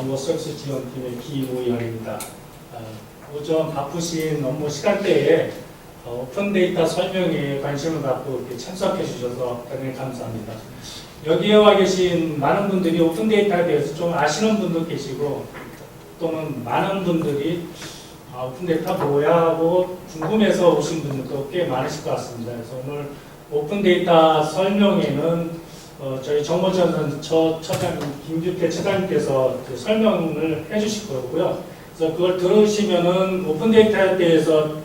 정보 서비스 지원팀의 김우영입니다. 오전 바쁘신 업무 시간대에 오픈 데이터 설명에 관심을 갖고 이렇게 참석해 주셔서 대단히 감사합니다. 여기에 와 계신 많은 분들이 오픈 데이터에 대해서 좀 아시는 분도 계시고 또는 많은 분들이 오픈 데이터 뭐야 하고 궁금해서 오신 분들도 꽤 많으실 것 같습니다. 그래서 오늘 오픈 데이터 설명에는 저희 정보전선 처장 김규태 처장님께서 설명을 해주실 거고요. 그래서 그걸 들으시면은 오픈 데이터에 대해서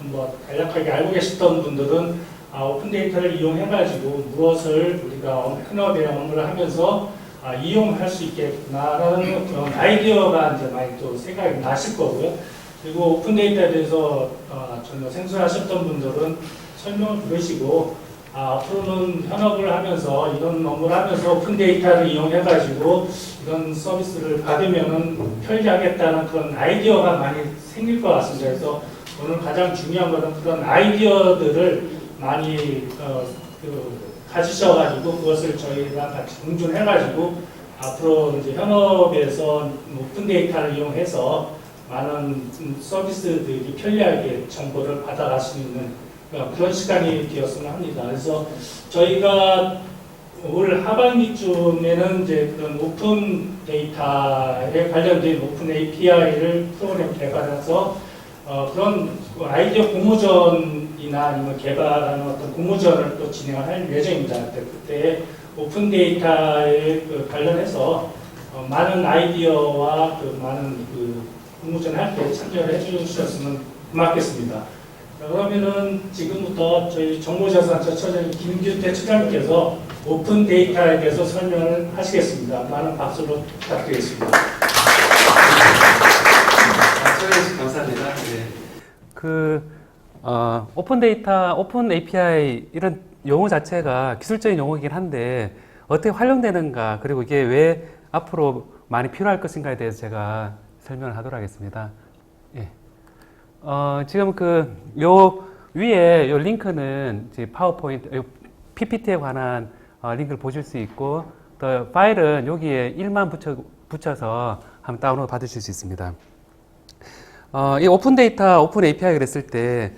간략하게 알고 계셨던 분들은 오픈 데이터를 이용해가지고 무엇을 우리가 현업에 업무를 하면서 이용할 수 있겠구나라는 그런 아이디어가 이제 많이 또 생각이 나실 거고요. 그리고 오픈 데이터에 대해서 전혀 생소하셨던 분들은 설명을 들으시고 앞으로는 현업을 하면서 이런 업무를 하면서 오픈 데이터를 이용해가지고 이런 서비스를 받으면은 편리하겠다는 그런 아이디어가 많이 생길 것 같습니다. 그래서 오늘 가장 중요한 것은 그런 아이디어들을 많이 가지셔가지고 그것을 저희가 같이 공존해가지고 앞으로 이제 현업에서 오픈 데이터를 이용해서 많은 서비스들이 편리하게 정보를 받아갈 수 있는 그런 시간이 되었으면 합니다. 그래서 저희가 올 하반기쯤에는 이제 그런 오픈 데이터에 관련된 오픈 API를 프로그램 개발해서 그런 아이디어 공모전이나 아니면 개발하는 어떤 공모전을 또 진행을 할 예정입니다. 그때 오픈 데이터에 관련해서 많은 아이디어와 많은 공모전 할 때 참여를 해주셨으면 고맙겠습니다. 그러면은 지금부터 저희 정보자산처 처장 김규태 처장님께서 오픈 데이터에 대해서 설명을 하시겠습니다. 많은 박수로 부탁드리겠습니다. 수고해주셔서 감사합니다. 네. 오픈 데이터, 오픈 API 이런 용어 자체가 기술적인 용어이긴 한데 어떻게 활용되는가 그리고 이게 왜 앞으로 많이 필요할 것인가에 대해서 제가 설명을 하도록 하겠습니다. 예. 지금 요 위에 요 링크는 이제 파워포인트, PPT에 관한 링크를 보실 수 있고, 또 파일은 여기에 1만 붙여서 한번 다운로드 받으실 수 있습니다. 이 오픈 데이터, 오픈 API 그랬을 때,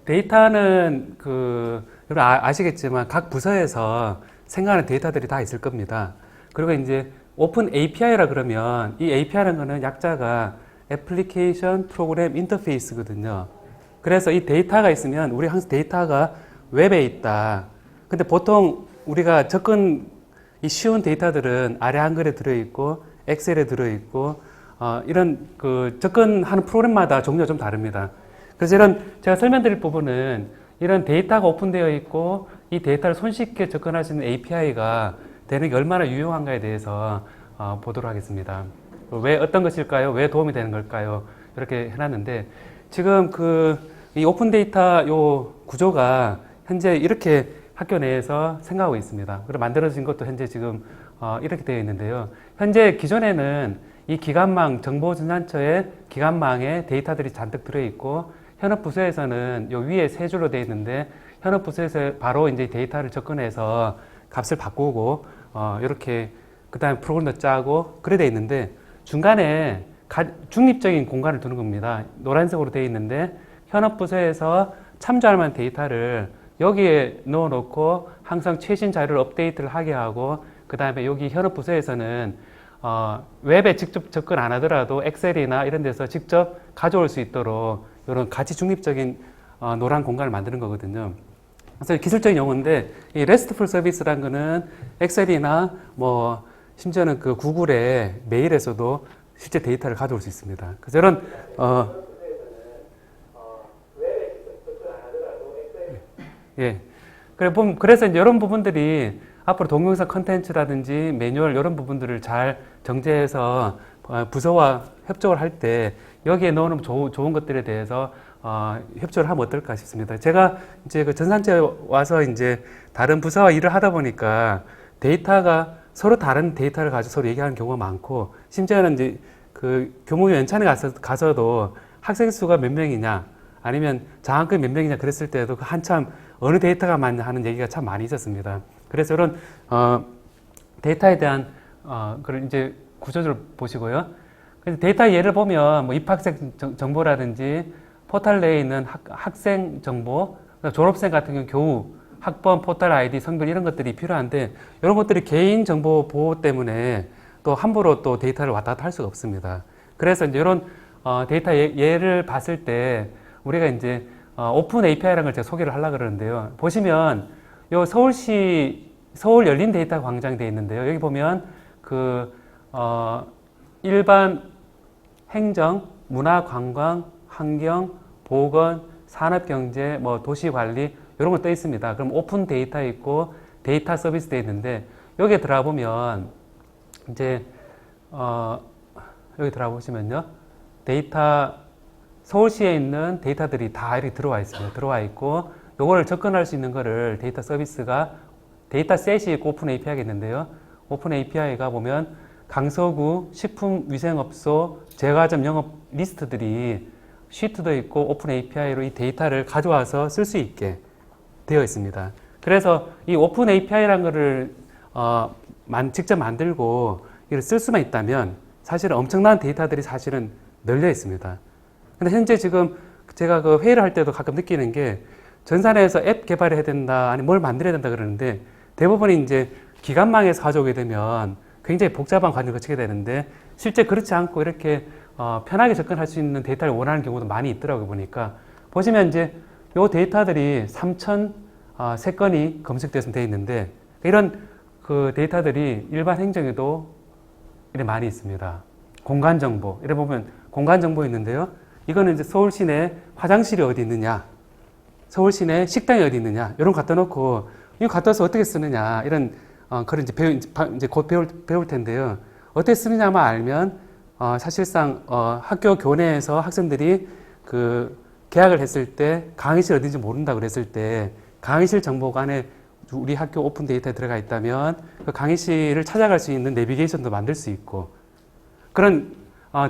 데이터는 여러분 아시겠지만 각 부서에서 생각하는 데이터들이 다 있을 겁니다. 그리고 이제 오픈 API라 그러면 이 API라는 거는 약자가 애플리케이션 프로그램 인터페이스거든요. 그래서 이 데이터가 있으면 우리 항상 데이터가 웹에 있다. 근데 보통 우리가 접근이 쉬운 데이터들은 아래 한글에 들어있고 엑셀에 들어있고 이런 접근하는 프로그램마다 종류가 좀 다릅니다. 그래서 제가 설명드릴 부분은 이런 데이터가 오픈되어 있고 이 데이터를 손쉽게 접근할 수 있는 API가 되는 게 얼마나 유용한가에 대해서 보도록 하겠습니다. 왜 어떤 것일까요? 왜 도움이 되는 걸까요? 이렇게 해놨는데 지금 이 오픈 데이터 요 구조가 현재 이렇게 학교 내에서 생각하고 있습니다. 그리고 만들어진 것도 현재 지금 이렇게 되어 있는데요. 현재 기존에는 이 기관망 정보전산처의 기관망에 데이터들이 잔뜩 들어있고 현업 부서에서는 요 위에 세 줄로 되어 있는데 현업 부서에서 바로 이제 데이터를 접근해서 값을 바꾸고 이렇게 그 다음에 프로그램도 짜고 그래 되어 있는데 중간에 중립적인 공간을 두는 겁니다. 노란색으로 되어 있는데 현업부서에서 참조할 만한 데이터를 여기에 넣어놓고 항상 최신 자료를 업데이트를 하게 하고 그 다음에 여기 현업부서에서는 웹에 직접 접근 안 하더라도 엑셀이나 이런 데서 직접 가져올 수 있도록 이런 가치 중립적인 노란 공간을 만드는 거거든요. 그래서 기술적인 용어인데 이 RESTful 서비스라는 거는 엑셀이나 심지어는 구글의 메일에서도 실제 데이터를 가져올 수 있습니다. 그래서 이런 그래서 이제 이런 부분들이 앞으로 동영상 컨텐츠라든지 매뉴얼 이런 부분들을 잘 정제해서 부서와 협조를 할 때 여기에 넣어놓으면 좋은 것들에 대해서 협조를 하면 어떨까 싶습니다. 제가 이제 전산처에 와서 이제 다른 부서와 일을 하다 보니까 데이터가 서로 다른 데이터를 가지고 서로 얘기하는 경우가 많고, 심지어는 이제 교무 연찬에 가서도 학생 수가 몇 명이냐, 아니면 장학금이 몇 명이냐 그랬을 때도 한참 어느 데이터가 맞냐 하는 얘기가 참 많이 있었습니다. 그래서 이런 데이터에 대한 그런 이제 구조를 보시고요. 그래서 데이터 예를 보면 뭐 입학생 정보라든지 포털 내에 있는 학생 정보, 졸업생 같은 경우 교우, 학번, 포털 아이디, 성별 이런 것들이 필요한데 이런 것들이 개인 정보 보호 때문에 또 함부로 또 데이터를 왔다 갔다 할 수가 없습니다. 그래서 이제 이런 데이터 예를 봤을 때 우리가 이제 오픈 API라는 걸 제가 소개를 하려고 그러는데요. 보시면 요 서울 열린 데이터 광장이 되어 있는데요. 여기 보면 일반 행정, 문화, 관광, 환경, 보건, 산업경제, 뭐 도시관리 이런 거 떠 있습니다. 그럼 오픈 데이터 있고 데이터 서비스 되어 있는데 여기에 들어가 보면 이제 여기 들어가 보시면요. 데이터 서울시에 있는 데이터들이 다 이렇게 들어와 있습니다. 들어와 있고 요거를 접근할 수 있는 거를 데이터 서비스가 데이터 셋이 있고 오픈 API겠는데요. 오픈 API가 보면 강서구 식품위생업소 제과점 영업 리스트들이 시트도 있고 오픈 API로 이 데이터를 가져와서 쓸 수 있게 되어 있습니다. 그래서 이 오픈 API라는 거를 직접 만들고 이걸 쓸 수만 있다면 사실은 엄청난 데이터들이 사실은 널려 있습니다. 근데 현재 지금 제가 그 회의를 할 때도 가끔 느끼는 게 전산에서 앱 개발을 해야 된다, 아니 뭘 만들어야 된다 그러는데 대부분이 이제 기관망에서 가져오게 되면 굉장히 복잡한 과정을 거치게 되는데 실제 그렇지 않고 이렇게 편하게 접근할 수 있는 데이터를 원하는 경우도 많이 있더라고요. 보니까 보시면 이제 요 데이터들이 3,003건이 검색됐으면 되어 있는데 이런 그 데이터들이 일반 행정에도 이렇게 많이 있습니다. 공간 정보 이래 보면 공간 정보 있는데요. 이거는 이제 서울 시내 화장실이 어디 있느냐, 서울 시내 식당이 어디 있느냐 이런 거 갖다 놓고 이거 갖다 와서 어떻게 쓰느냐 이런 그런 이제 곧 배울 텐데요. 어떻게 쓰느냐만 알면 사실상 학교 교내에서 학생들이 그 계약을 했을 때 강의실 어딘지 모른다 그랬을 때 강의실 정보가 안에 우리 학교 오픈 데이터에 들어가 있다면 그 강의실을 찾아갈 수 있는 내비게이션도 만들 수 있고 그런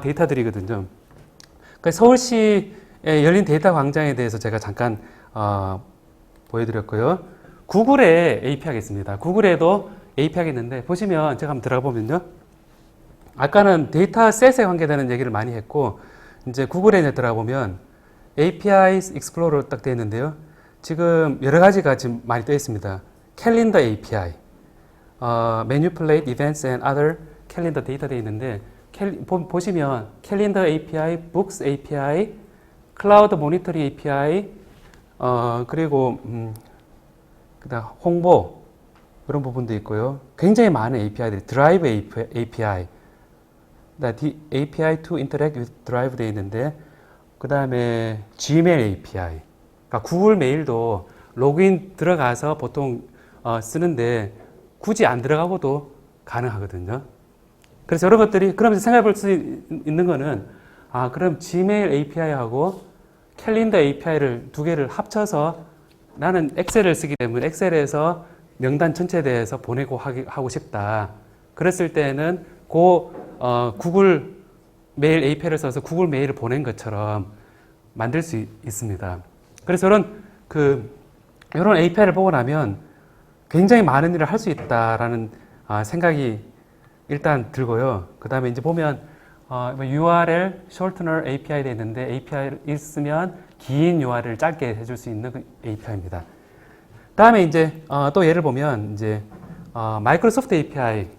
데이터들이거든요. 그러니까 서울시의 열린 데이터 광장에 대해서 제가 잠깐 보여드렸고요. 구글의 API가 있습니다. 구글에도 API가 있는데 보시면 제가 한번 들어가 보면요. 아까는 데이터셋에 관계되는 얘기를 많이 했고 이제 구글에 이제 들어가 보면 API 익스플로러로 딱 되어 있는데요. 지금 여러 가지가 지금 많이 떠 있습니다. 캘린더 API, Manipulate Events and Other 캘린더 데이터 되어 있는데 보시면 캘린더 API, Books API, 클라우드 모니터링 API, 그리고 그다음 홍보 그런 부분도 있고요. 굉장히 많은 API들이 드라이브 API, API to interact with 드라이브 되어 있는데 그 다음에 Gmail API, 그러니까 구글 메일도 로그인 들어가서 보통 쓰는데 굳이 안 들어가고도 가능하거든요. 그래서 이런 것들이 그러면서 생각해 볼 수 있는 거는 그럼 Gmail API하고 캘린더 API를 두 개를 합쳐서 나는 엑셀을 쓰기 때문에 엑셀에서 명단 전체에 대해서 보내고 하고 싶다. 그랬을 때는 구글 메일 API를 써서 구글 메일을 보낸 것처럼 만들 수 있습니다. 그래서 이런 API를 보고 나면 굉장히 많은 일을 할 수 있다라는 생각이 일단 들고요. 그 다음에 이제 보면 URL shortener API 되어 있는데 API를 쓰면 긴 URL을 짧게 해줄 수 있는 그 API입니다. 다음에 이제 또 예를 보면 이제 마이크로소프트 API,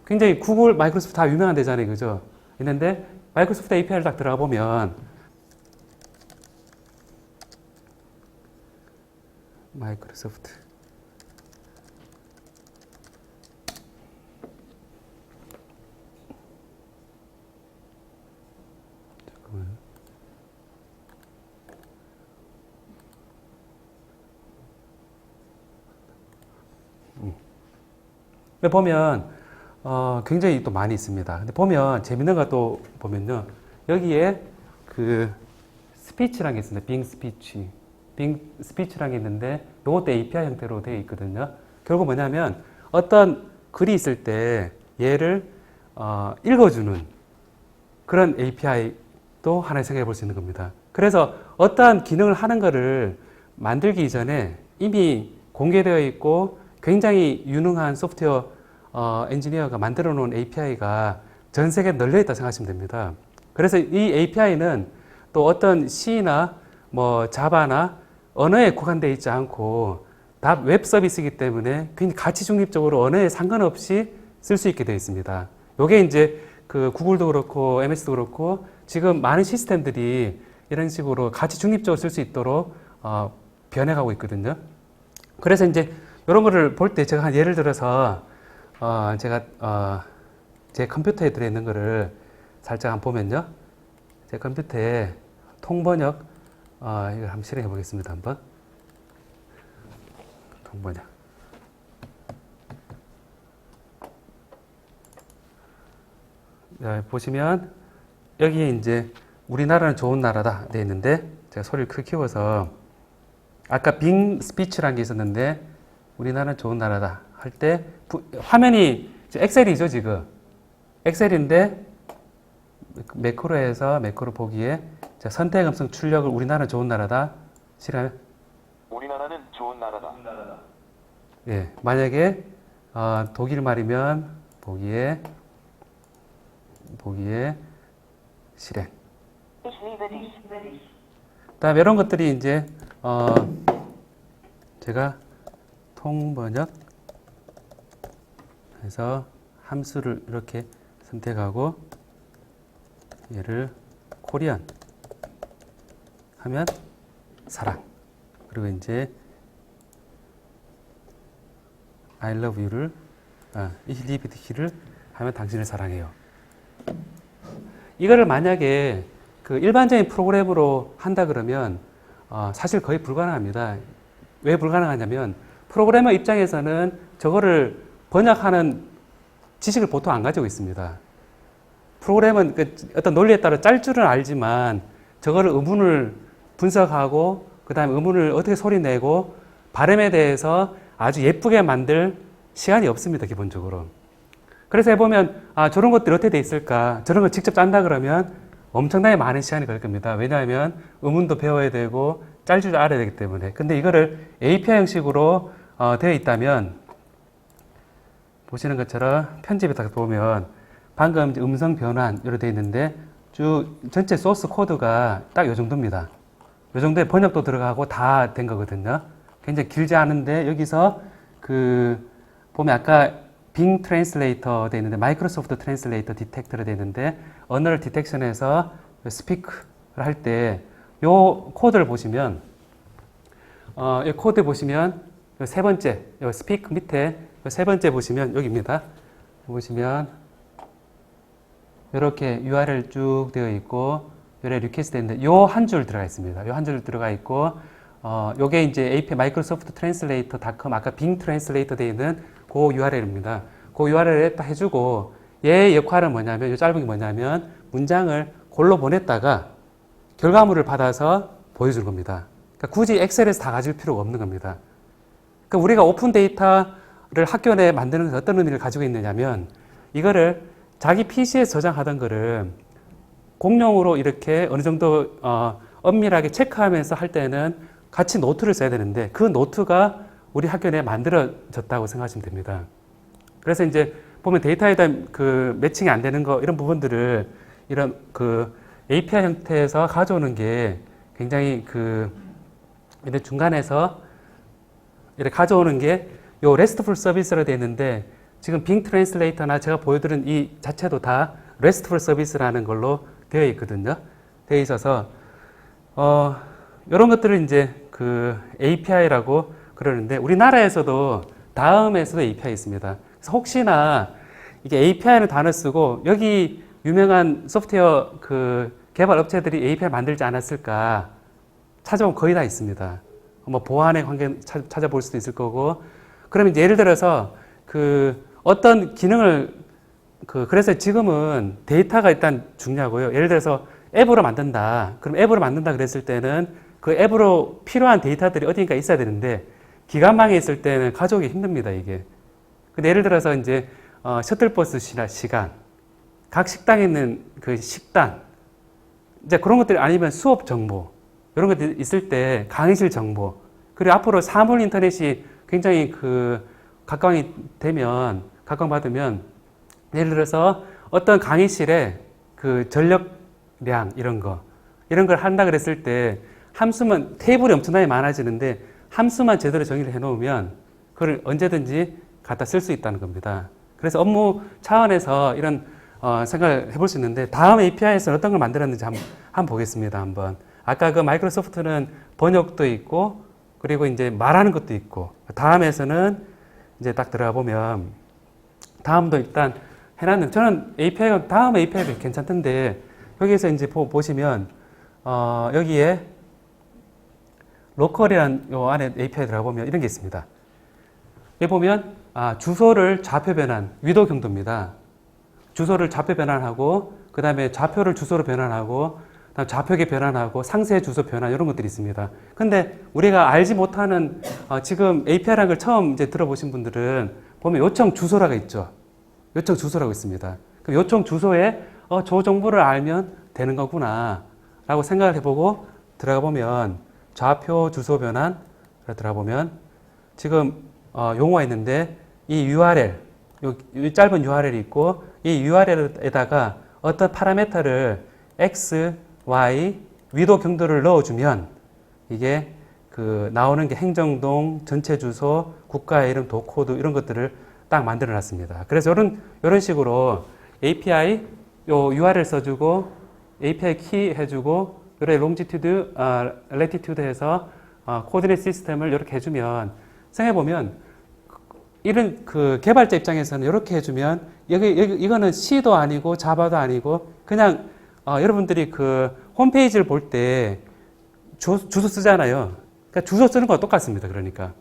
굉장히 구글, 마이크로소프트 다 유명한 데잖아요, 그죠? 있는데 마이크로소프트 API를 딱 들어가 보면 마이크로소프트 잠깐만요. 보면 굉장히 또 많이 있습니다. 근데 보면 재밌는 거 또 보면요, 여기에 그 스피치라는 게 있습니다. 빙 스피치라는 게 있는데 이것도 API 형태로 되어 있거든요. 결국 뭐냐면 어떤 글이 있을 때 얘를 읽어주는 그런 API도 하나 생각해 볼 수 있는 겁니다. 그래서 어떠한 기능을 하는 거를 만들기 전에 이미 공개되어 있고 굉장히 유능한 소프트웨어 엔지니어가 만들어 놓은 API가 전 세계에 널려 있다고 생각하시면 됩니다. 그래서 이 API는 또 어떤 C나 뭐 자바나 언어에 국한되어 있지 않고 다 웹 서비스이기 때문에 굉장히 가치 중립적으로 언어에 상관없이 쓸 수 있게 되어 있습니다. 요게 이제 그 구글도 그렇고 MS도 그렇고 지금 많은 시스템들이 이런 식으로 가치 중립적으로 쓸 수 있도록 변해가고 있거든요. 그래서 이제 이런 거를 볼 때 제가 한 예를 들어서 제가 제 컴퓨터에 들어있는 거를 살짝 한번 보면요. 제 컴퓨터에 통번역 이걸 한번 실행해 보겠습니다. 한번 통번역. 자, 보시면 여기에 이제 우리나라는 좋은 나라다 되어 있는데 제가 소리를 크게 키워서 아까 빙 스피치라는 게 있었는데 우리나라는 좋은 나라다 할 때 화면이 엑셀이죠 지금 엑셀인데 매크로에서 매크로 보기에 선택 음성 출력을 우리나라는 좋은 나라다 실하면 우리나라는 좋은 나라다. 예 만약에 독일 말이면 보기에 실행. 그다음에 이런 것들이 이제 제가 통번역 해서 함수를 이렇게 선택하고 얘를 코리안 하면 사랑. 그리고 이제 I love you를 ich liebe dich를 하면 당신을 사랑해요. 이거를 만약에 그 일반적인 프로그램으로 한다 그러면 사실 거의 불가능합니다. 왜 불가능하냐면 프로그래머 입장에서는 저거를 번역하는 지식을 보통 안 가지고 있습니다. 프로그램은 어떤 논리에 따라 짤 줄은 알지만 저거를 의문을 분석하고 그 다음에 의문을 어떻게 소리내고 발음에 대해서 아주 예쁘게 만들 시간이 없습니다. 기본적으로. 그래서 해보면 저런 것들이 어떻게 돼 있을까 저런 걸 직접 짠다 그러면 엄청나게 많은 시간이 걸릴 겁니다. 왜냐하면 의문도 배워야 되고 짤 줄 알아야 되기 때문에. 근데 이거를 API 형식으로 되어 있다면 보시는 것처럼 편집에 딱 보면 방금 음성 변환 이렇게 되어 있는데 쭉 전체 소스 코드가 딱 이 정도입니다. 이 정도의 번역도 들어가고 다 된 거거든요. 굉장히 길지 않은데 여기서 그 보면 아까 빙 트랜슬레이터 되어 있는데 마이크로소프트 트랜슬레이터 디텍터로 되어 있는데 언어를 디텍션해서 스피크를 할 때 요 코드를 보시면 이 코드 보시면 세 번째 요 스피크 밑에 세 번째 보시면 여기입니다. 보시면 이렇게 URL 쭉 되어 있고 요래 리퀘스트 되는데 요 한 줄 들어가 있습니다. 요 한 줄 들어가 있고 요게 이제 API 마이크로소프트 트랜슬레이터.com 아까 빙 트랜슬레이터 되어 있는 그 URL입니다. 그 URL에 딱 해주고 얘의 역할은 뭐냐면 요 짧은 게 뭐냐면 문장을 골로 보냈다가 결과물을 받아서 보여주는 겁니다. 그러니까 굳이 엑셀에서 다 가질 필요가 없는 겁니다. 그러니까 우리가 오픈 데이터를 학교 내에 만드는 것은 어떤 의미를 가지고 있느냐면 이거를 자기 PC에서 저장하던 거를 공용으로 이렇게 어느 정도 엄밀하게 체크하면서 할 때는 같이 노트를 써야 되는데 그 노트가 우리 학교 내에 만들어졌다고 생각하시면 됩니다. 그래서 이제 보면 데이터에 대한 그 매칭이 안 되는 거 이런 부분들을 이런 그 API 형태에서 가져오는 게 굉장히 그 이런 중간에서 이렇게 가져오는 게 요 RESTful 서비스로 되어 있는데 지금 빙 트랜슬레이터나 제가 보여드린 이 자체도 다 RESTful 서비스라는 걸로 되어 있거든요. 되어 있어서 이런 것들을 이제 그 API라고 그러는데 우리나라에서도 다음에서도 API 있습니다. 그래서 혹시나 이게 API는 단어 쓰고 여기 유명한 소프트웨어 그 개발 업체들이 API 만들지 않았을까 찾아보면 거의 다 있습니다. 뭐 보안의 관계 찾아볼 수도 있을 거고 그러면 이제 예를 들어서 그 어떤 기능을 그래서 지금은 데이터가 일단 중요하고요. 예를 들어서 앱으로 만든다. 그럼 앱으로 만든다 그랬을 때는 그 앱으로 필요한 데이터들이 어딘가 있어야 되는데 기관망에 있을 때는 가져오기 힘듭니다, 이게. 근데 예를 들어서 이제 셔틀버스 시간, 각 식당에 있는 그 식단, 이제 그런 것들이 아니면 수업 정보, 이런 것들이 있을 때 강의실 정보, 그리고 앞으로 사물 인터넷이 굉장히 그 각광받으면 예를 들어서 어떤 강의실에 그 전력량 이런 걸 한다 그랬을 때 함수만 테이블이 엄청나게 많아지는데 함수만 제대로 정의를 해놓으면 그걸 언제든지 갖다 쓸 수 있다는 겁니다. 그래서 업무 차원에서 이런 생각을 해볼 수 있는데 다음 API에서는 어떤 걸 만들었는지 한번 보겠습니다. 한번 아까 그 마이크로소프트는 번역도 있고 그리고 이제 말하는 것도 있고 다음에서는 이제 딱 들어가 보면 다음도 일단 해놨는 저는 API가 다음 API도 괜찮던데 여기서 이제 보시면 여기에 로컬이라는 요 안에 API 들어가 보면 이런 게 있습니다. 여기 보면 주소를 좌표 변환 위도 경도입니다. 주소를 좌표 변환하고 그 다음에 좌표를 주소로 변환하고 그다음 좌표계 변환하고 상세 주소 변환 이런 것들이 있습니다. 근데 우리가 알지 못하는 지금 API라는 걸 처음 이제 들어보신 분들은 보면 요청 주소라고 있죠. 요청 주소라고 있습니다. 그럼 요청 주소에 저 정보를 알면 되는 거구나 라고 생각을 해보고 들어가 보면 좌표 주소 변환 들어가 보면 지금 용어가 있는데 이 URL 이 짧은 URL이 있고 이 URL에다가 어떤 파라미터를 X, Y, 위도 경도를 넣어주면 이게 그 나오는 게 행정동, 전체 주소, 국가의 이름, 도코드 이런 것들을 딱 만들어 놨습니다. 그래서 이런 식으로 API 요 URL 써주고 API 키 해주고 그래 롱지튜드, 레티튜드 해서 코디네이트 시스템을 이렇게 해주면 생각해보면 이런 그 개발자 입장에서는 이렇게 해주면 이거는 C도 아니고 자바도 아니고 그냥 여러분들이 그 홈페이지를 볼 때 주소 쓰잖아요. 그러니까 주소 쓰는 거와 똑같습니다. 그러니까.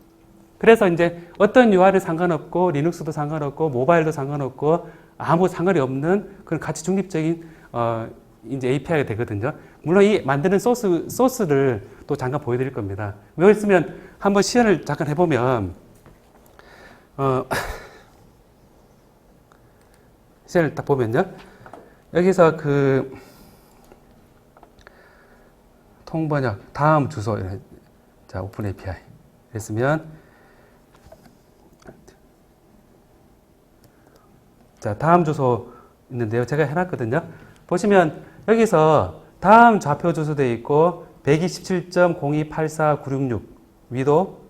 그래서 이제 어떤 URL 상관없고 리눅스도 상관없고 모바일도 상관없고 아무 상관이 없는 그런 가치 중립적인 이제 API가 되거든요. 물론 이 만드는 소스를 또 잠깐 보여드릴 겁니다. 여기 있으면 한번 시연을 잠깐 해보면 시연을 딱 보면요. 여기서 그 통번역 다음 주소 자 오픈 API 했으면 자 다음 주소 있는데요. 제가 해놨거든요. 보시면 여기서 다음 좌표 주소 되어 있고 127.0284966 위도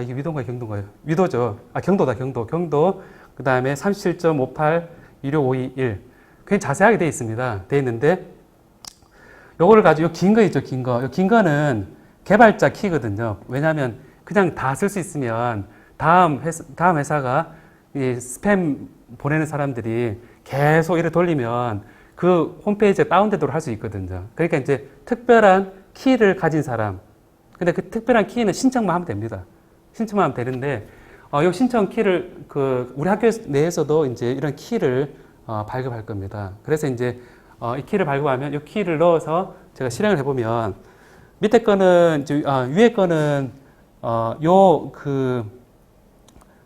이게 위도인가요 경도인가요? 위도죠. 경도다 경도 그 다음에 37.581651 굉장히 자세하게 되어 있습니다. 되어 있는데 요거를 가지고 긴 거 있죠. 긴 거는 개발자 키거든요. 왜냐하면 그냥 다 쓸 수 있으면 다음 회사가 이 스팸 보내는 사람들이 계속 이렇게 돌리면 그 홈페이지에 다운되도록 할 수 있거든요. 그러니까 이제 특별한 키를 가진 사람. 근데 그 특별한 키는 신청만 하면 됩니다. 신청만 하면 되는데, 이 신청 키를 우리 학교 내에서도 이제 이런 키를 발급할 겁니다. 그래서 이제 이 키를 발급하면 이 키를 넣어서 제가 실행을 해보면 밑에 거는 위에 거는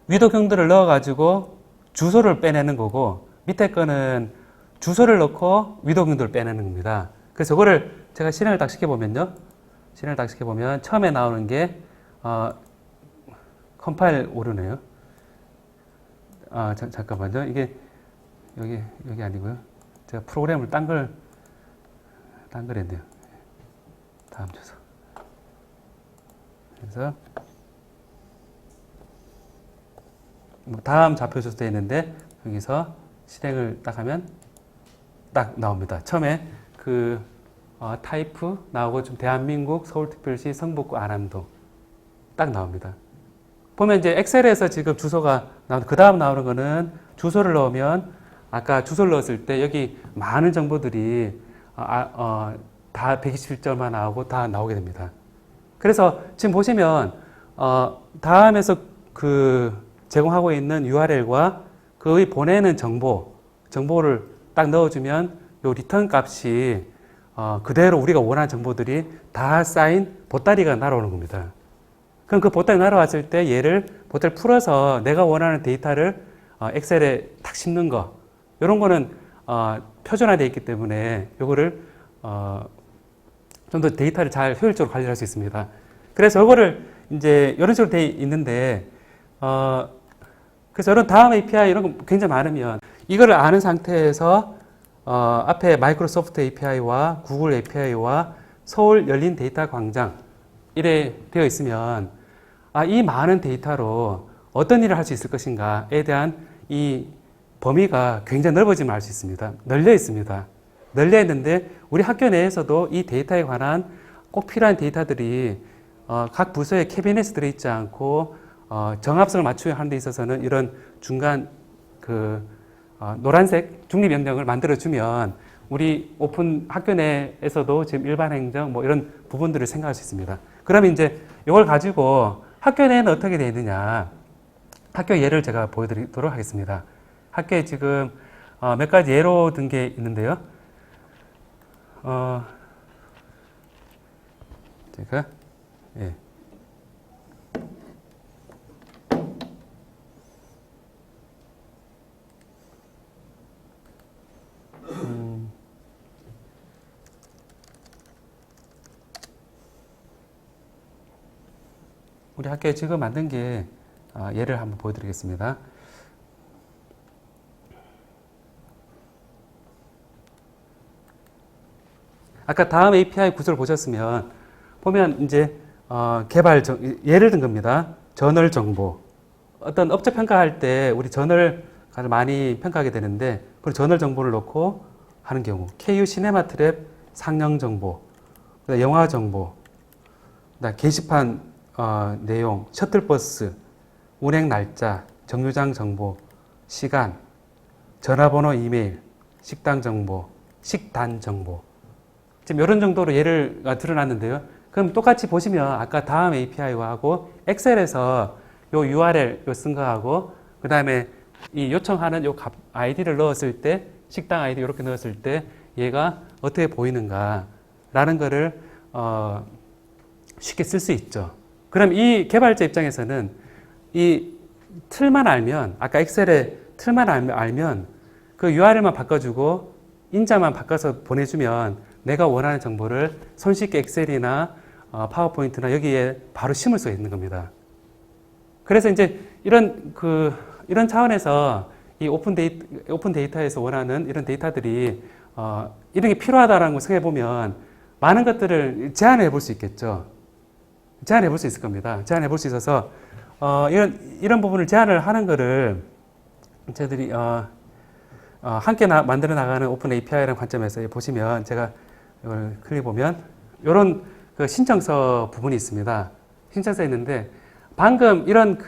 위도 경도를 넣어가지고 주소를 빼내는 거고 밑에 거는 주소를 넣고 위도 경도를 빼내는 겁니다. 그래서 이거를 제가 실행을 딱 시켜보면요. 처음에 나오는 게 컴파일 오류네요. 잠깐만요. 이게 여기 아니고요. 제가 프로그램을 딴 걸 했네요. 다음 주소. 그래서 다음 좌표 주소 되어 있는데 여기서 실행을 딱 하면 딱 나옵니다. 처음에 타이프 나오고 좀 대한민국 서울특별시 성북구 안암동 딱 나옵니다. 보면 이제 엑셀에서 지금 주소가 나오는 그 다음 나오는 거는 주소를 넣으면 아까 주소를 넣었을 때 여기 많은 정보들이 다 127점만 나오고 다 나오게 됩니다. 그래서 지금 보시면 다음에서 제공하고 있는 URL과 그의 보내는 정보를 딱 넣어주면 요 리턴 값이 그대로 우리가 원하는 정보들이 다 쌓인 보따리가 날아오는 겁니다. 그럼 그 보따리 날아왔을 때 얘를 보따리 풀어서 내가 원하는 데이터를 엑셀에 탁 심는 거 이런 거는 표준화되어 있기 때문에 요거를 좀 더 데이터를 잘 효율적으로 관리할 수 있습니다. 그래서 이거를 이제 이런 식으로 되어 있는데 그래서 이런 다음 API 이런 거 굉장히 많으면 이거를 아는 상태에서 앞에 마이크로소프트 API와 구글 API와 서울 열린 데이터 광장 이래 되어 있으면 이 많은 데이터로 어떤 일을 할 수 있을 것인가에 대한 이 범위가 굉장히 넓어짐을 알 수 있습니다. 널려 있습니다. 널려 있는데 우리 학교 내에서도 이 데이터에 관한 꼭 필요한 데이터들이 각 부서에 캐비넷에 들어있지 않고 정합성을 맞추려 하는 데 있어서는 이런 중간 노란색 중립영역을 만들어주면 우리 오픈 학교 내에서도 지금 일반 행정 뭐 이런 부분들을 생각할 수 있습니다. 그러면 이제 이걸 가지고 학교 내에는 어떻게 되어 있느냐. 학교 예를 제가 보여드리도록 하겠습니다. 학교에 지금 몇 가지 예로 든 게 있는데요. 제가 예. 우리 학교에 지금 만든 게 예를 한번 보여드리겠습니다. 아까 다음 API 구조를 보셨으면 보면 이제 예를 든 겁니다. 저널 정보. 어떤 업체 평가할 때 우리 저널 가장 많이 평가하게 되는데 그 저널 정보를 넣고 하는 경우 KU 시네마 트랩 상영 정보, 영화 정보, 게시판 내용, 셔틀버스, 운행 날짜, 정류장 정보, 시간, 전화번호, 이메일, 식당 정보, 식단 정보. 지금 이런 정도로 예를 드러났는데요. 그럼 똑같이 보시면 아까 다음 API와 하고 엑셀에서 요 URL 쓴 거하고 그 다음에 이 요청하는 요 아이디를 넣었을 때 식당 아이디 이렇게 넣었을 때 얘가 어떻게 보이는가라는 거를 쉽게 쓸 수 있죠. 그럼 이 개발자 입장에서는 이 틀만 알면 아까 엑셀의 틀만 알면 그 URL만 바꿔주고 인자만 바꿔서 보내주면 내가 원하는 정보를 손쉽게 엑셀이나 파워포인트나 여기에 바로 심을 수가 있는 겁니다. 그래서 이제 이런 차원에서 이 오픈 데이터에서 원하는 이런 데이터들이 이런 게 필요하다라는 걸 생각해 보면 많은 것들을 제안해 볼 수 있겠죠. 제안해 볼 수 있을 겁니다. 제안해 볼 수 있어서 이런 부분을 제안을 하는 거를 저희들이 함께 만들어 나가는 오픈 API라는 관점에서 보시면 제가 이걸 클릭 보면 이런 그 신청서 부분이 있습니다. 신청서 있는데 방금 이런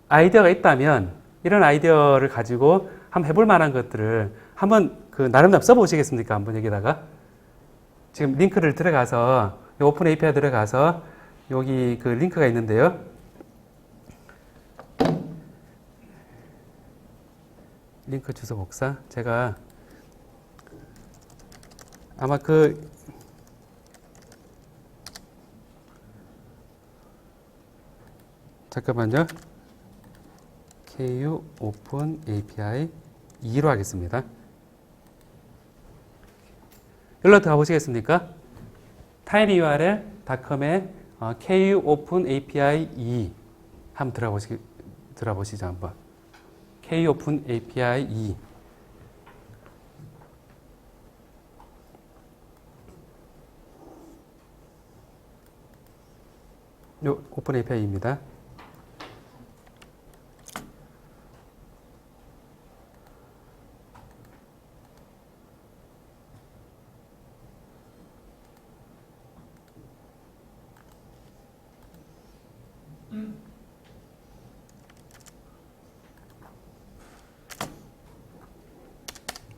아이디어가 있다면 이런 아이디어를 가지고 한번 해볼 만한 것들을 한번 나름대로 써보시겠습니까? 한번 여기다가 지금 링크를 들어가서 오픈 API 들어가서 여기 그 링크가 있는데요. 링크 주소 복사. 제가 아마 잠깐만요. KU 오픈 API 2로 하겠습니다. 여기로 들어가 보시겠습니까? tinyurl.com에 KU 오픈 API 2 한번 들어보시죠 한번. KU 오픈 API 2 요 오픈 API입니다.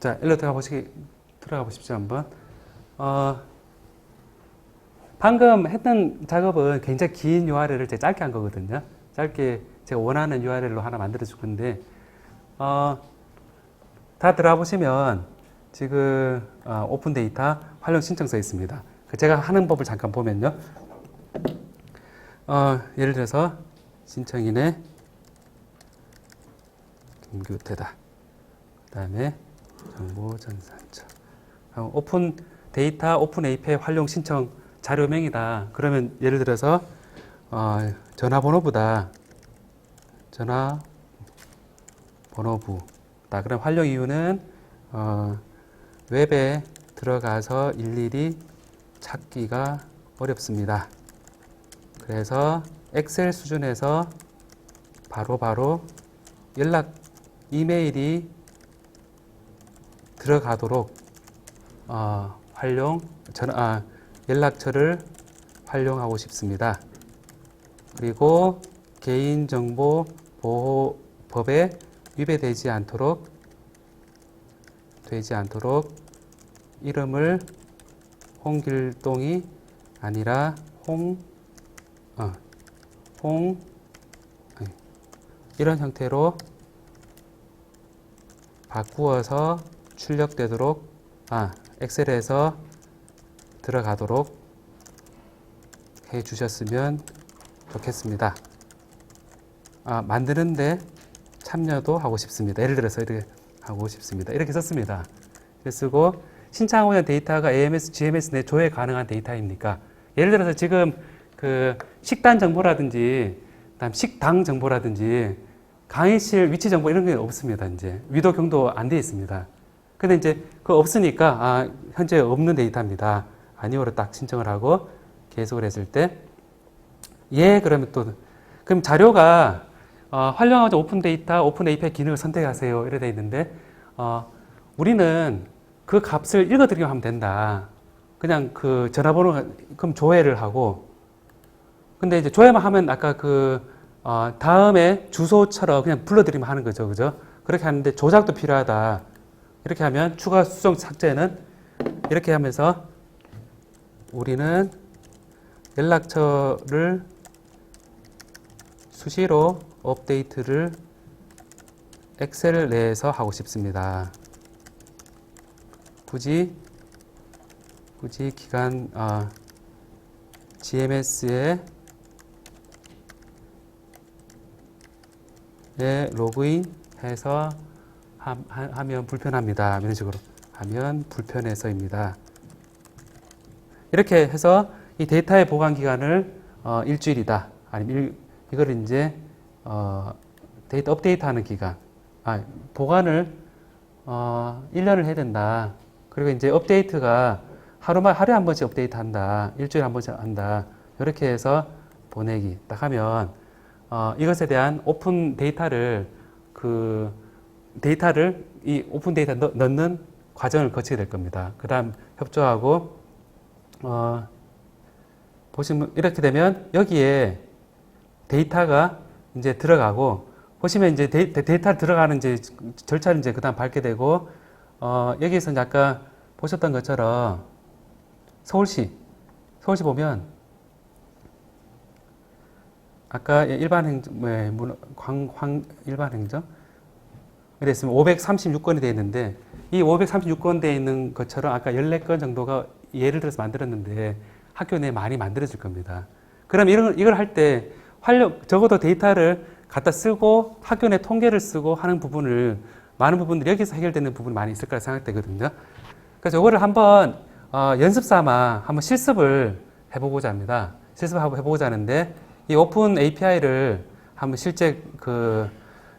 자, 일로 들어가 보십시오, 한번. 방금 했던 작업은 굉장히 긴 URL을 제가 짧게 한 거거든요. 짧게 제가 원하는 URL로 하나 만들어 줄 건데, 다 들어가 보시면 지금 오픈 데이터 활용 신청서 있습니다. 제가 하는 법을 잠깐 보면요. 예를 들어서 신청인의 김규태다. 그 다음에 정보전산처. 오픈 데이터, 오픈 API 활용 신청 자료명이다. 그러면 예를 들어서 전화번호보다 번호부. 그럼 활용 이유는 웹에 들어가서 일일이 찾기가 어렵습니다. 그래서 엑셀 수준에서 바로바로 이메일이 들어가도록 연락처를 활용하고 싶습니다. 그리고 개인정보보호법에 위배되지 않도록 이름을 홍길동이 아니라 이런 형태로 바꾸어서 출력되도록 엑셀에서 들어가도록 해 주셨으면 좋겠습니다. 만드는데 참여도 하고 싶습니다. 예를 들어서 이렇게 하고 싶습니다. 이렇게 썼습니다. 이렇게 쓰고 신청하고 있는 데이터가 AMS, GMS 내 조회 가능한 데이터입니까? 예를 들어서 지금 그 식단 정보라든지 그다음 식당 정보라든지 강의실 위치 정보 이런 게 없습니다. 이제 위도 경도 안 돼 있습니다. 근데 이제 그거 없으니까 현재 없는 데이터입니다. 아니오로 딱 신청을 하고 계속을 했을 때 그러면 그럼 자료가 활용하자 오픈 데이터, 오픈 API 기능을 선택하세요. 이래 돼 있는데 우리는 그 값을 읽어드리기만 하면 된다. 그냥 그 전화번호 그럼 조회를 하고 근데 이제 조회만 하면 아까 다음에 주소처럼 그냥 불러드리면 하는 거죠. 그죠? 그렇게 하는데 조작도 필요하다. 이렇게 하면 추가 수정 삭제는 이렇게 하면서 우리는 연락처를 수시로 업데이트를 엑셀 내에서 하고 싶습니다. 굳이 기간 GMS에 로그인해서 하면 불편합니다. 이런 식으로 하면 불편해서입니다. 이렇게 해서 이 데이터의 보관 기간을 일주일이다. 아니면 이걸 이제 데이터 업데이트하는 기간, 보관을 1년을 해야 된다. 그리고 이제 업데이트가 하루에 한 번씩 업데이트한다. 일주일에 한 번씩 한다. 이렇게 해서 보내기 딱 하면 이것에 대한 오픈 데이터를 이 오픈 데이터 넣는 과정을 거치게 될 겁니다. 그 다음 협조하고 보시면 이렇게 되면 여기에 데이터가 이제 들어가고 보시면 이제 데이터 들어가는 이제 절차를 이제 그다음 밟게 되고 여기에서 이제 아까 보셨던 것처럼 서울시 보면 아까 일반 행정 그랬으면 536건이 되어 있는데 이 536건 되어 있는 것처럼 아까 14건 정도가 예를 들어서 만들었는데 학교 내에 많이 만들어질 겁니다. 그럼 이걸 할 때 적어도 데이터를 갖다 쓰고 학교 내 통계를 쓰고 하는 부분을 많은 부분들이 여기서 해결되는 부분이 많이 있을 거라 생각되거든요. 그래서 이거를 한번 연습 삼아 한번 실습을 해보고자 합니다. 실습을 해보고자 하는데 이 오픈 API를 한번 실제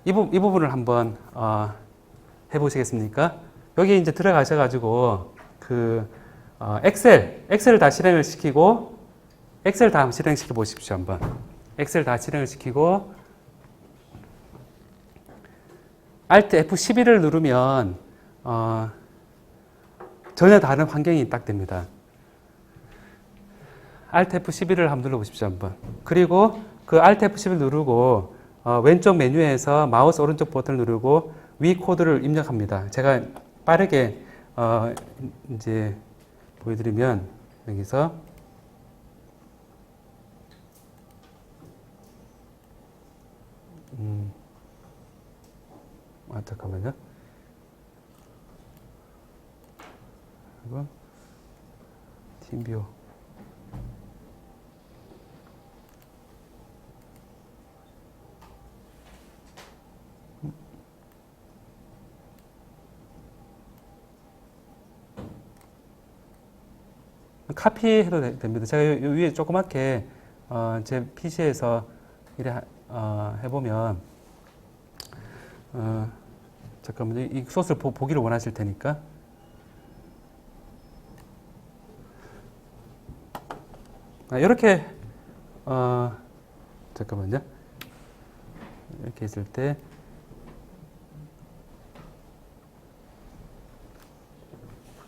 이 부분을 한번 해보시겠습니까? 여기 이제 들어가셔가지고 엑셀을 다 실행을 시키고 엑셀 다 실행시켜 보십시오. 한번 엑셀 다 실행을 시키고 Alt F11을 누르면 전혀 다른 환경이 딱 됩니다. Alt F11을 한번 눌러보십시오. 한번. 그리고 그 Alt F11을 누르고 왼쪽 메뉴에서 마우스 오른쪽 버튼을 누르고 위 코드를 입력합니다. 제가 빠르게 이제 보여드리면 여기서 잠깐만요. 그리고 팀뷰 카피해도 됩니다. 제가 위에 조그맣게 제 PC에서 이래 해보면 잠깐만요. 이 소스를 보기를 원하실 테니까. 이렇게 잠깐만요. 이렇게 있을 때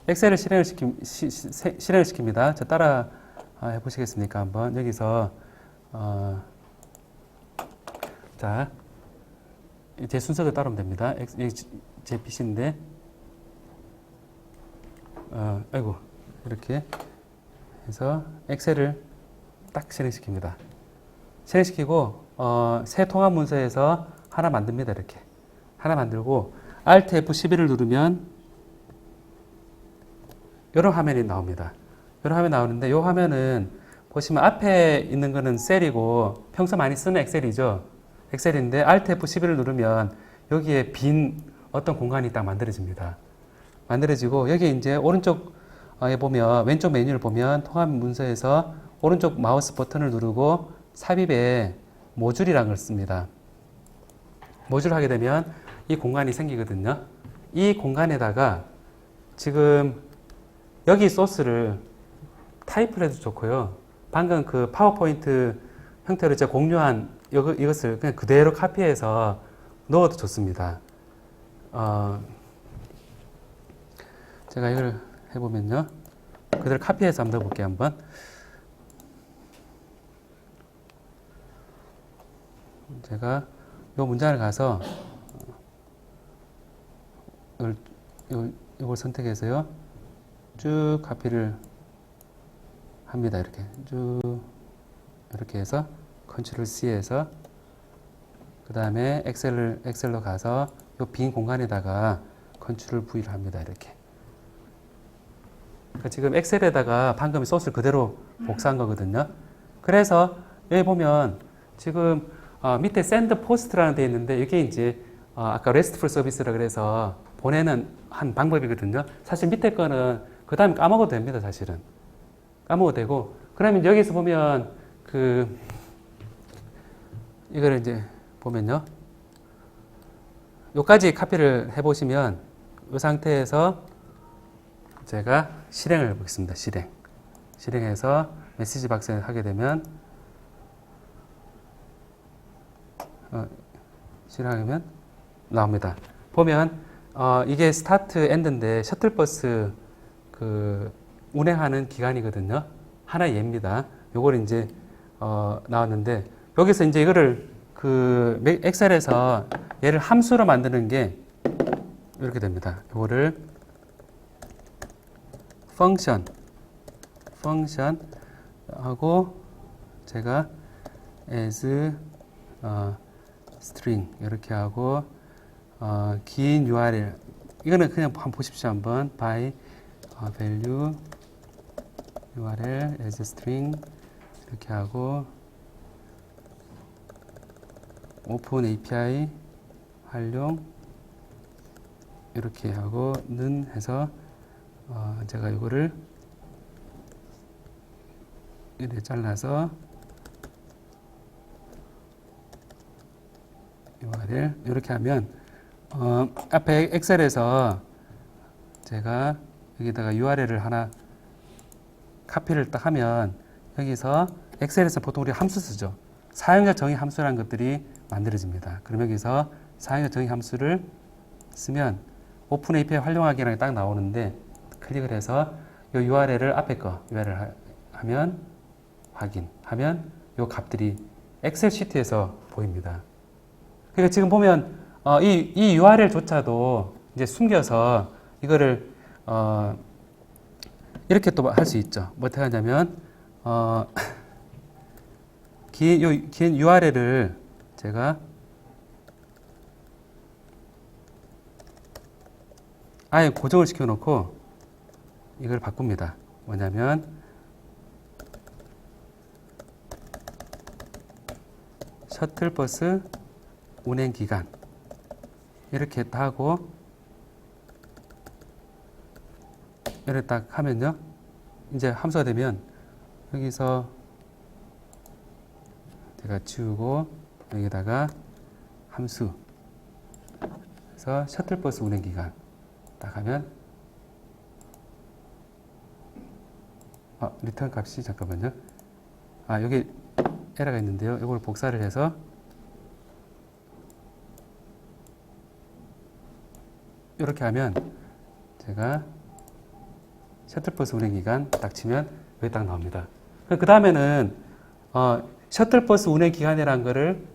엑셀을 실행을 시킵니다. 저 따라 해보시겠습니까? 한번 여기서 자, 제 순서대로 따르면 됩니다. 제 PC인데 아이고 이렇게 해서 엑셀을 딱 실행시킵니다. 실행시키고 새 통합 문서에서 하나 만듭니다. 이렇게 하나 만들고 Alt F11을 누르면 이런 화면이 나옵니다. 이런 화면이 나오는데 이 화면은 보시면 앞에 있는 거는 셀이고 평소 많이 쓰는 엑셀이죠. 엑셀인데 Alt F11을 누르면 여기에 빈 어떤 공간이 딱 만들어집니다. 만들어지고 여기 이제 오른쪽에 보면 왼쪽 메뉴를 보면 통합 문서에서 오른쪽 마우스 버튼을 누르고 삽입에 모듈이라는 걸 씁니다. 모듈을 하게 되면 이 공간이 생기거든요. 이 공간에다가 지금 여기 소스를 타입을 해도 좋고요. 방금 그 파워포인트 형태로 제가 공유한 이것을 그냥 그대로 카피해서 넣어도 좋습니다. 제가 이걸 해보면요. 그대로 카피해서 한번 넣어볼게요. 한번. 제가 이 문장을 가서 이걸 선택해서요. 쭉 카피를 합니다. 이렇게 쭉 이렇게 해서 컨트롤 C에서 그 다음에 엑셀로 가서 이 빈 공간에다가 컨트롤 V를 합니다. 이렇게. 그러니까 지금 엑셀에다가 방금 소스를 그대로 복사한 거거든요. 그래서 여기 보면 지금 밑에 send post라는 데 있는데 이게 이제 아까 RESTful 서비스라 그래서 보내는 한 방법이거든요. 사실 밑에 거는 그 다음에 까먹어도 됩니다. 사실은 까먹어도 되고 그러면 여기서 보면 이거를 이제 보면요. 요까지 카피를 해보시면 이 상태에서 제가 실행을 해보겠습니다. 실행해서 메시지 박스에 하게 되면 실행하면 나옵니다. 보면 이게 스타트 엔드인데 셔틀버스 운행하는 기간이거든요. 하나의 예입니다. 요걸 이제 나왔는데 여기서 이제 이거를 엑셀에서 얘를 함수로 만드는 게 이렇게 됩니다. 요거를 펑션 하고 제가 as string 이렇게 하고 긴 URL 이거는 그냥 한번 보십시오. 한번 by value URL as string 이렇게 하고 open API 활용 이렇게 하고 는 해서 제가 이거를 이렇게 잘라서 URL 이렇게 하면 앞에 엑셀에서 제가 여기다가 URL을 하나 카피를 딱 하면 여기서 엑셀에서 보통 우리 함수 쓰죠. 사용자 정의 함수라는 것들이 만들어집니다. 그럼 여기서 사용자 정의 함수를 쓰면 오픈 API 활용하기라는 게 딱 나오는데 클릭을 해서 이 URL을 앞에 거 URL 하면 확인하면 이 값들이 엑셀 시트에서 보입니다. 그러니까 지금 보면 이 URL조차도 이제 숨겨서 이거를 이렇게 또 할 수 있죠. 뭐 어떻게 하냐면 긴 URL을 제가 아예 고정을 시켜놓고 이걸 바꿉니다. 뭐냐면 셔틀버스 운행 기간 이렇게 딱 하고 이렇게 딱 하면요. 이제 함수가 되면 여기서 제가 지우고 여기다가 함수 그래서 셔틀버스 운행 기간 딱 하면 리턴 값이 잠깐만요. 여기 에러가 있는데요. 이걸 복사를 해서 이렇게 하면 제가 셔틀버스 운행 기간 딱 치면 여기 딱 나옵니다. 그 다음에는 셔틀버스 운행 기간이라는 거를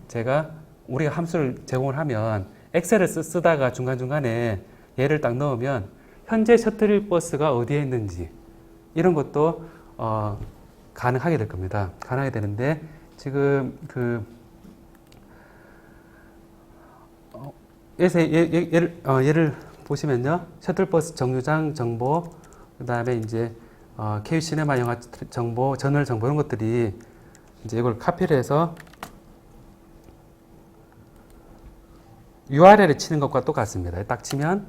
우리가 함수를 제공을 하면 엑셀을 쓰다가 중간중간에 얘를 딱 넣으면 현재 셔틀버스가 어디에 있는지 이런 것도 가능하게 될 겁니다. 가능하게 되는데 지금 얘를 보시면요. 셔틀버스 정류장 정보, 그 다음에 이제 KU 시네마 영화 정보, 저널 정보 이런 것들이 이제 이걸 카피를 해서 URL에 치는 것과 똑같습니다. 딱 치면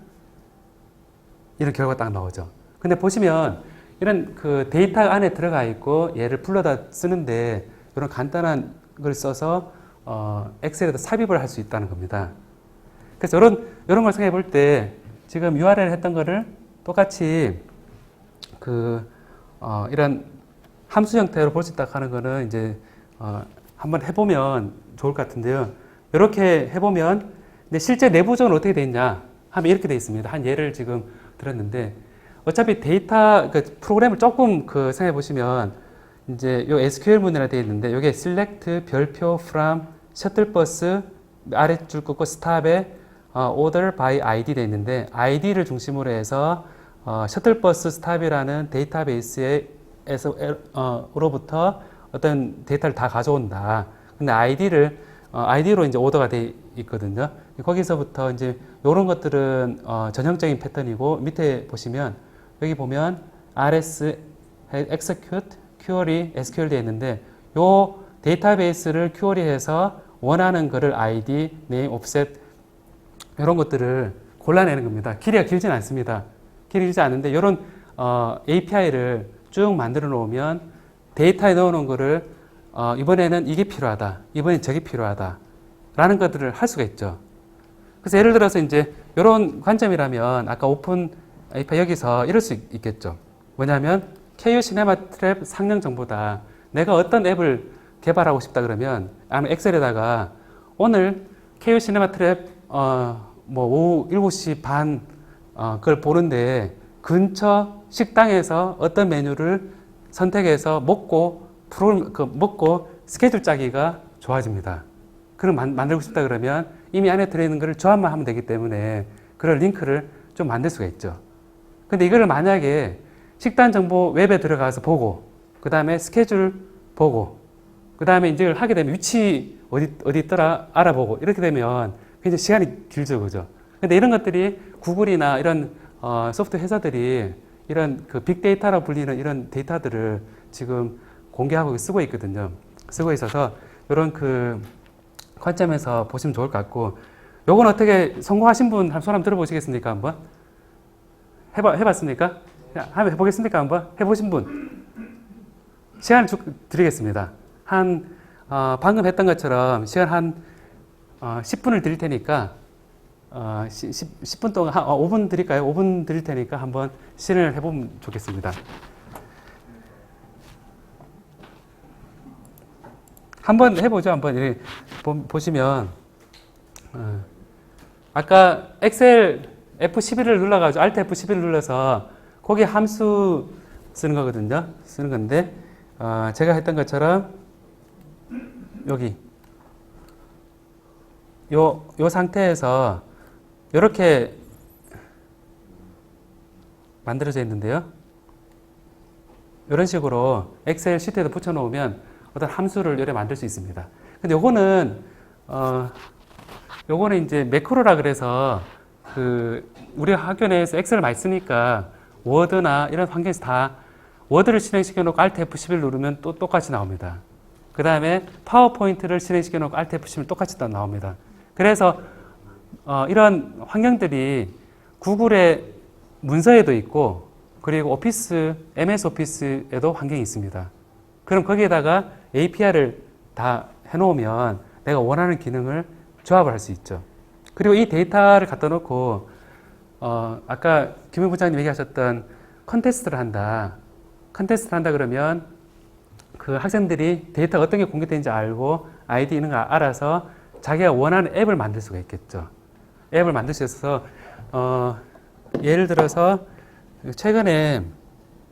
이런 결과가 딱 나오죠. 근데 보시면 이런 그 데이터 안에 들어가 있고 얘를 불러다 쓰는데 이런 간단한 걸 써서 엑셀에다 삽입을 할 수 있다는 겁니다. 그래서 이런 걸 생각해 볼 때 지금 URL 했던 거를 똑같이 이런 함수 형태로 볼 수 있다 하는 거는 이제 한번 해보면 좋을 것 같은데요. 이렇게 해보면 근데 실제 내부적으로 어떻게 되어 있냐 하면 이렇게 되어 있습니다. 한 예를 지금 들었는데 어차피 데이터 프로그램을 조금 생각해 보시면 이제 요 SQL 문이라 되어 있는데 여기에 select 별표 from 셔틀버스 아래줄 긋고 stop에 order by ID 되어 있는데 ID를 중심으로 해서 셔틀버스 스탑이라는 데이터베이스에서로부터 어떤 데이터를 다 가져온다. 근데 ID로 이제 오더가 되어 있거든요. 거기서부터 이제 이런 것들은 전형적인 패턴이고 밑에 보시면 여기 보면 RS, execute, query, SQL 되어 있는데 요 데이터베이스를 퀘어리해서 원하는 거를 ID, name, offset 이런 것들을 골라내는 겁니다. 길이가 길진 않습니다. 길지 않은데 이런 API를 쭉 만들어 놓으면 데이터에 넣어 놓은 거를 이번에는 이게 필요하다. 이번엔 저게 필요하다. 라는 것들을 할 수가 있죠. 그래서 예를 들어서 이제 이런 관점이라면 아까 오픈 API 여기서 이럴 수 있겠죠. 뭐냐면 KU 시네마 트랩 상용 정보다 내가 어떤 앱을 개발하고 싶다 그러면 아마 엑셀에다가 오늘 KU 시네마 트랩 오후 7시 반 그걸 보는데 근처 식당에서 어떤 메뉴를 선택해서 먹고 스케줄 짜기가 좋아집니다. 그걸 만들고 싶다 그러면 이미 안에 들어있는 거를 조합만 하면 되기 때문에 그런 링크를 좀 만들 수가 있죠. 근데 이거를 만약에 식단 정보 웹에 들어가서 보고 그 다음에 스케줄 보고 그 다음에 이제 이걸 하게 되면 위치 어디 있더라 알아보고 이렇게 되면 굉장히 시간이 길죠, 그죠? 근데 이런 것들이 구글이나 이런 소프트웨어 회사들이 이런 빅데이터라고 불리는 이런 데이터들을 지금 공개하고 쓰고 있거든요. 쓰고 있어서 이런 관점에서 보시면 좋을 것 같고, 요건 어떻게 성공하신 분 손 한번 들어보시겠습니까? 한번 해봤습니까? 한번 해보겠습니까? 한번 해보신 분 시간 드리겠습니다. 방금 했던 것처럼 시간 한 10분을 드릴 테니까 10분 동안 5분 드릴까요? 5분 드릴 테니까 한번 실행을 해보면 좋겠습니다. 한번 해보죠. 한번 이렇게 보시면 아까 엑셀 F11을 눌러가지고 Alt F11을 눌러서 거기 함수 쓰는 거거든요. 쓰는 건데 제가 했던 것처럼 여기 요 상태에서 이렇게 만들어져 있는데요. 이런 식으로 엑셀 시트에다 붙여놓으면 어떤 함수를 이렇게 만들 수 있습니다. 근데 요거는 이제 매크로라 그래서 우리 학교 내에서 엑셀을 많이 쓰니까 워드나 이런 환경에서 다 워드를 실행시켜 놓고 Alt F11 누르면 또 똑같이 나옵니다. 그 다음에 파워포인트를 실행시켜 놓고 Alt F11 똑같이 또 나옵니다. 그래서 이런 환경들이 구글의 문서에도 있고 그리고 MS 오피스에도 환경이 있습니다. 그럼 거기에다가 API를 다 해놓으면 내가 원하는 기능을 조합을 할 수 있죠. 그리고 이 데이터를 갖다 놓고 아까 김영 부장님 얘기하셨던 컨테스트를 한다. 컨테스트를 한다 그러면 그 학생들이 데이터가 어떤 게 공개되는지 알고 아이디 있는 거 알아서 자기가 원하는 앱을 만들 수가 있겠죠. 앱을 만들 수 있어서 예를 들어서 최근에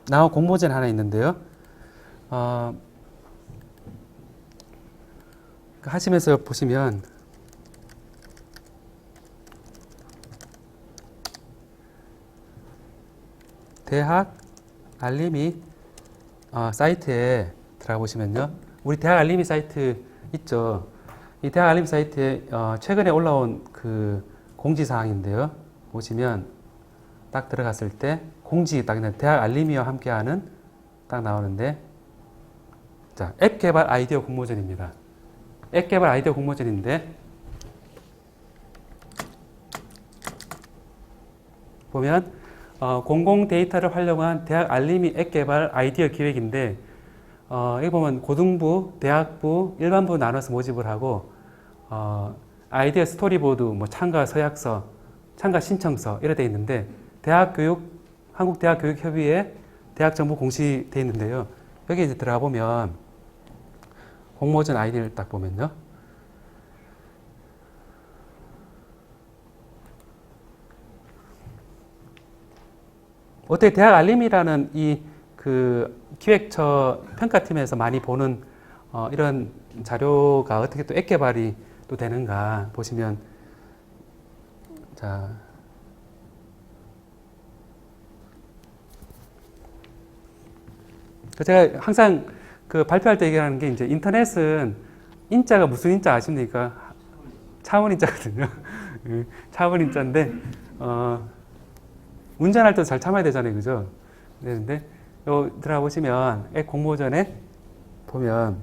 나온 공모전 하나 있는데요. 하시면서 보시면 대학 알림이 사이트에 들어가 보시면요. 우리 대학 알림이 사이트 있죠. 이 대학 알림 사이트에 최근에 올라온 그 공지사항인데요. 보시면 딱 들어갔을 때 공지 딱 있는 대학 알림이와 함께하는 딱 나오는데 자, 앱 개발 아이디어 공모전입니다. 앱 개발 아이디어 공모전인데 보면 공공 데이터를 활용한 대학 알림이 앱 개발 아이디어 기획인데 여기 보면 고등부, 대학부, 일반부 나눠서 모집을 하고 아이디어 스토리보드, 뭐 참가 서약서, 참가 신청서 이렇게 돼 있는데 한국대학교육협의회 대학정보 공시돼 있는데요. 여기 이제 들어가 보면 공모전 아이디를 딱 보면요. 어떻게 대학 알림이라는 이 그 기획처 평가팀에서 많이 보는 이런 자료가 어떻게 또 앱 개발이 또 되는가 보시면 자 제가 항상 그 발표할 때 얘기하는 게 이제 인터넷은 인자가 무슨 인자 아십니까? 차원 인자거든요. 차원 인자인데 운전할 때도 잘 참아야 되잖아요, 그죠? 그런데 요 들어가 보시면 앱 공모전에 보면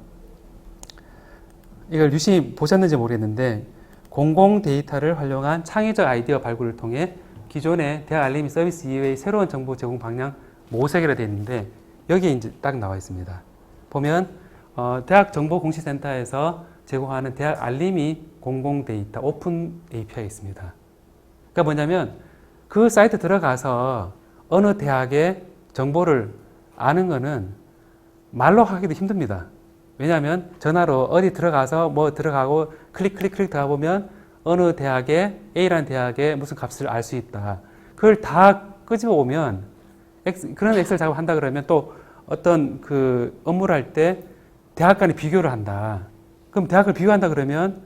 이걸 유심히 보셨는지 모르겠는데 공공 데이터를 활용한 창의적 아이디어 발굴을 통해 기존의 대학 알림이 서비스 이외의 새로운 정보 제공 방향 모색이라 되어 있는데 여기에 이제 딱 나와 있습니다. 보면 대학 정보 공시센터에서 제공하는 대학 알림이 공공 데이터 오픈 API가 있습니다. 그러니까 뭐냐면 그 사이트 들어가서 어느 대학의 정보를 아는 거는 말로 하기도 힘듭니다. 왜냐하면 전화로 어디 들어가서 뭐 들어가고 클릭 들어가 보면 어느 대학에 A라는 대학의 무슨 값을 알 수 있다. 그걸 다 끄집어 오면 그런 엑셀 작업한다 그러면 또 어떤 그 업무를 할 때 대학 간에 비교를 한다. 그럼 대학을 비교한다 그러면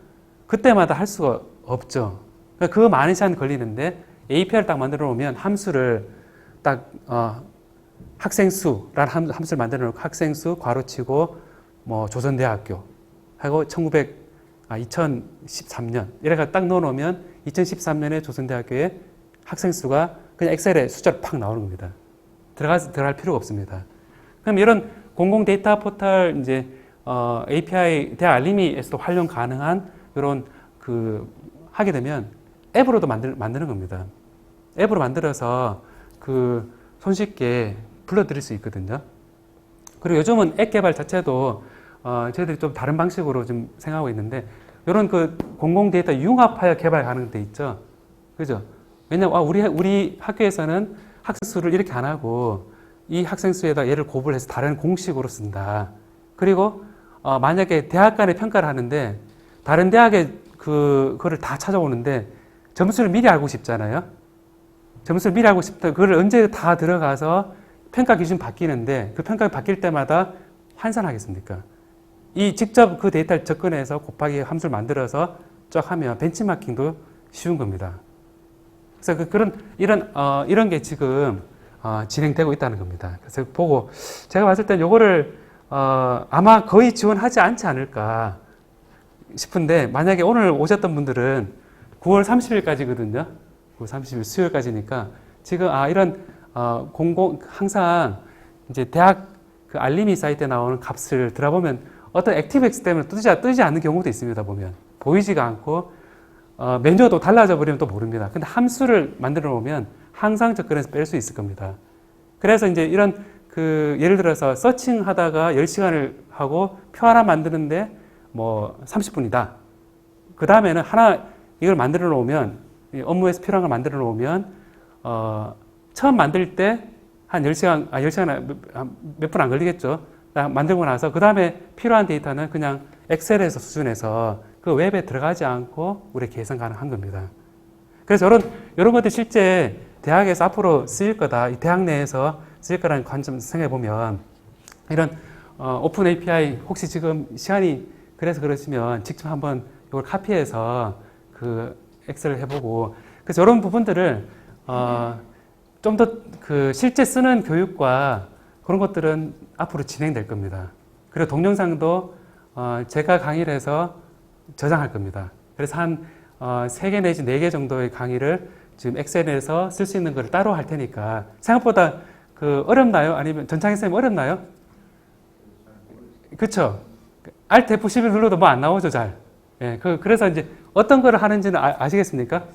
그때마다 할 수가 없죠. 그러니까 그 많은 시간 걸리는데 API를 딱 만들어 놓으면 함수를 딱 학생수라는 함수를 만들어 놓고 학생수 괄호치고 뭐 조선대학교 하고 2013년 이래가 딱 넣어 놓으면 2013년에 조선대학교의 학생수가 그냥 엑셀에 숫자로 팍 나오는 겁니다. 들어갈 필요가 없습니다. 그럼 이런 공공 데이터 포털 이제 API 대학 알림이에서도 활용 가능한 이런 그 하게 되면 앱으로도 만드는 겁니다. 앱으로 만들어서 그 손쉽게 불러드릴 수 있거든요. 그리고 요즘은 앱 개발 자체도 저희들이 좀 다른 방식으로 좀 생각하고 있는데 이런 그 공공 데이터 융합하여 개발 가능한 데 있죠. 그죠? 왜냐면 우리 학교에서는 학생 수를 이렇게 안 하고 이 학생 수에다 얘를 곱을 해서 다른 공식으로 쓴다. 그리고 만약에 대학 간에 평가를 하는데 다른 대학에 그거를 다 찾아오는데 점수를 미리 알고 싶잖아요. 점수를 미리 알고 싶다. 그걸 언제 다 들어가서 평가 기준 바뀌는데 그 평가가 바뀔 때마다 환산하겠습니까? 이 직접 그 데이터를 접근해서 곱하기 함수를 만들어서 쫙 하면 벤치마킹도 쉬운 겁니다. 그래서 이런 게 지금 진행되고 있다는 겁니다. 그래서 보고 제가 봤을 땐 요거를 아마 거의 지원하지 않지 않을까 싶은데 만약에 오늘 오셨던 분들은 9월 30일까지거든요. 9월 30일 수요일까지니까 지금 이런 항상 이제 대학 그 알림이 사이트에 나오는 값을 들어보면 어떤 액티브엑스 때문에 뜨지 않는 경우도 있습니다. 보면 보이지가 않고 메뉴가 또 달라져 버리면 또 모릅니다. 근데 함수를 만들어 놓으면 항상 접근해서 뺄 수 있을 겁니다. 그래서 이제 이런 그 예를 들어서 서칭 하다가 10시간을 하고 표 하나 만드는데 뭐 30분이다. 그 다음에는 하나 이걸 만들어 놓으면, 업무에서 필요한 걸 만들어 놓으면, 처음 만들 때 한 10시간, 10시간 몇 분 안 걸리겠죠. 만들고 나서 그 다음에 필요한 데이터는 그냥 엑셀에서 수준에서 그 웹에 들어가지 않고 우리 계산 가능한 겁니다. 그래서 이런 것들 실제 대학에서 앞으로 쓰일 거다. 이 대학 내에서 쓰일 거라는 관점 생각해 보면 이런 오픈 API 혹시 지금 시간이 그래서 그러시면 직접 한번 이걸 카피해서 그 엑셀을 해보고 그래서 이런 부분들을 좀 더 그 실제 쓰는 교육과 그런 것들은 앞으로 진행될 겁니다. 그리고 동영상도 제가 강의를 해서 저장할 겁니다. 그래서 한 3개 내지 4개 정도의 강의를 지금 엑셀에서 쓸 수 있는 걸 따로 할 테니까 생각보다 그 어렵나요? 아니면 전창희 쌤 어렵나요? 그쵸? Alt F11 눌러도 뭐 안 나오죠, 잘. 예, 그래서 이제 어떤 걸 하는지는 아시겠습니까?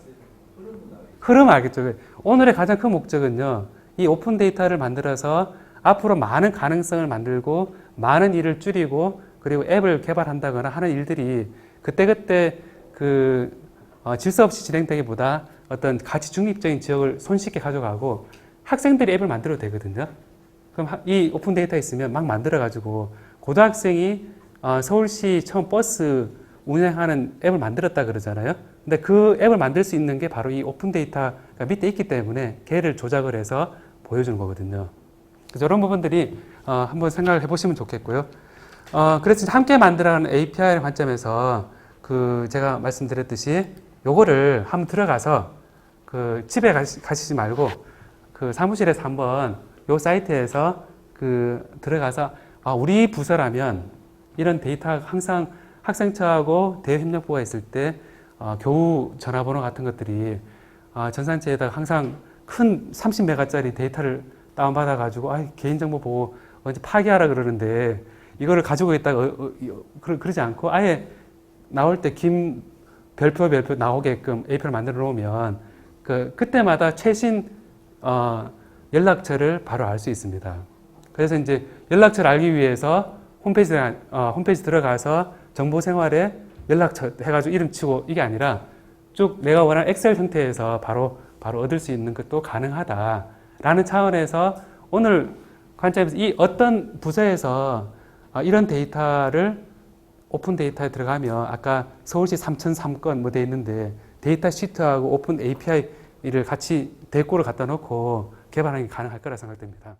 흐름 알겠죠? 오늘의 가장 큰 목적은요, 이 오픈 데이터를 만들어서 앞으로 많은 가능성을 만들고 많은 일을 줄이고 그리고 앱을 개발한다거나 하는 일들이 그때그때 그 질서 없이 진행되기보다 어떤 가치 중립적인 지역을 손쉽게 가져가고 학생들이 앱을 만들어도 되거든요. 그럼 이 오픈 데이터 있으면 막 만들어가지고 고등학생이 서울시 처음 버스 운행하는 앱을 만들었다 그러잖아요. 근데 그 앱을 만들 수 있는 게 바로 이 오픈 데이터가 밑에 있기 때문에 걔를 조작을 해서 보여주는 거거든요. 그래서 이런 부분들이 한번 생각을 해보시면 좋겠고요. 그래서 함께 만들어가는 API의 관점에서 그 제가 말씀드렸듯이 요거를 한번 들어가서 그 집에 가시지 말고 그 사무실에서 한번 요 사이트에서 그 들어가서 우리 부서라면 이런 데이터가 항상 학생처하고 대협력부가 있을 때 교우 전화번호 같은 것들이 전산체에다가 항상 큰 30메가짜리 데이터를 다운받아가지고 개인정보 보호 언제 파기하라 그러는데 이거를 가지고 있다가 그러지 않고 아예 나올 때 긴 별표 나오게끔 API를 만들어 놓으면 그때마다 최신 연락처를 바로 알 수 있습니다. 그래서 이제 연락처를 알기 위해서 홈페이지 들어가서 정보 생활에 연락처 해가지고 이름 치고 이게 아니라 쭉 내가 원하는 엑셀 형태에서 바로 얻을 수 있는 것도 가능하다라는 차원에서 오늘 관점에서 이 어떤 부서에서 이런 데이터를 오픈 데이터에 들어가면 아까 서울시 3003건 뭐 돼 있는데 데이터 시트하고 오픈 API를 같이 대꾸를 갖다 놓고 개발하는 게 가능할 거라 생각됩니다.